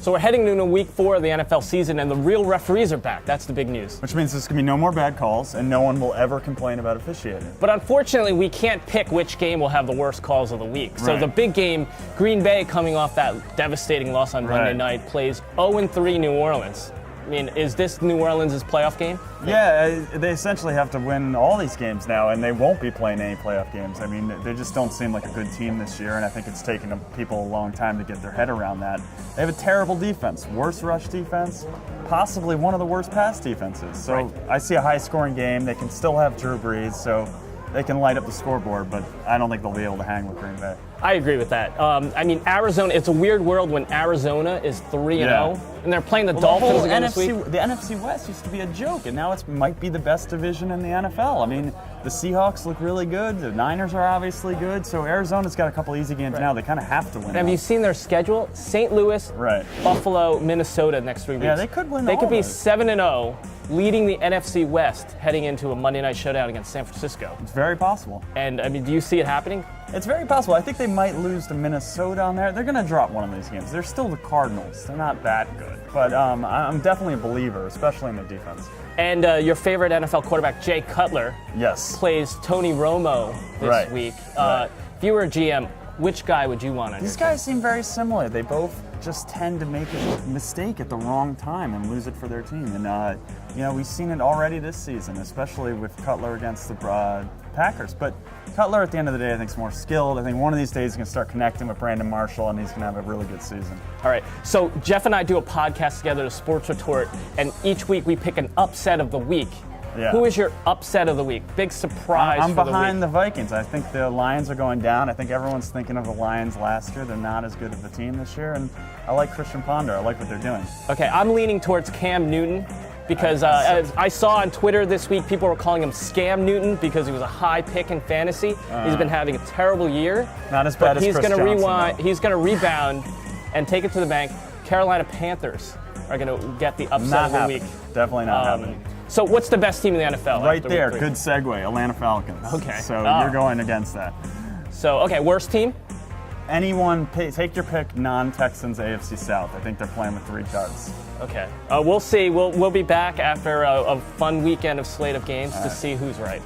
So we're heading into week 4 of the NFL season, and the real referees are back. That's the big news. Which means there's going to be no more bad calls, and no one will ever complain about officiating. But unfortunately, we can't pick which game will have the worst calls of the week. So the big game, Green Bay, coming off that devastating loss on Monday night, plays 0-3 New Orleans. I mean, is this New Orleans' playoff game? Yeah, they essentially have to win all these games now, and they won't be playing any playoff games. I mean, they just don't seem like a good team this year, and I think it's taken people a long time to get their head around that. They have a terrible defense, worst rush defense, possibly one of the worst pass defenses. So I see a high-scoring game. They can still have Drew Brees, so they can light up the scoreboard, but I don't think they'll be able to hang with Green Bay. I agree with that. I mean, Arizona, it's a weird world when Arizona is 3-0, and they're playing the Dolphins again this week. The NFC West used to be a joke, and now it might be the best division in the NFL. I mean, the Seahawks look really good. The Niners are obviously good. So Arizona's got a couple easy games now. They kind of have to win. And have you seen their schedule? St. Louis, Buffalo, Minnesota next 3 weeks. Yeah, they could win. They could be 7-0, leading the NFC West, heading into a Monday night showdown against San Francisco. It's very possible. And I mean, do you see it happening? It's very possible. I think they might lose to Minnesota on there. They're going to drop one of these games. They're still the Cardinals. They're not that good. But I'm definitely a believer, especially in the defense. And your favorite NFL quarterback, Jay Cutler, plays Tony Romo this week. If you were a GM, which guy would you want on These guys seem very similar. They both just tend to make a mistake at the wrong time and lose it for their team. And, we've seen it already this season, especially with Cutler against the Packers. But Cutler, at the end of the day, I think is more skilled. I think one of these days he's going to start connecting with Brandon Marshall, and he's going to have a really good season. All right. So Geoff and I do a podcast together, the Sports Retort, and each week we pick an upset of the week. Yeah. Who is your upset of the week? Big surprise I'm for behind the the Vikings. I think the Lions are going down. I think everyone's thinking of the Lions last year. They're not as good of a team this year, and I like Christian Ponder. I like what they're doing. Okay, I'm leaning towards Cam Newton because I saw on Twitter this week people were calling him Scam Newton because he was a high pick in fantasy. He's been having a terrible year. Not as bad as Chris Johnson, He's going to rebound and take it to the bank. Carolina Panthers are going to get the upset of the week. Definitely not happening. So what's the best team in the NFL? Right there, good segue, Atlanta Falcons. Okay. So you're going against that. So, okay, worst team? Anyone, take your pick, non-Texans AFC South. I think they're playing with 3 cards. Okay. We'll see. We'll be back after a fun weekend of slate of games to see who's right.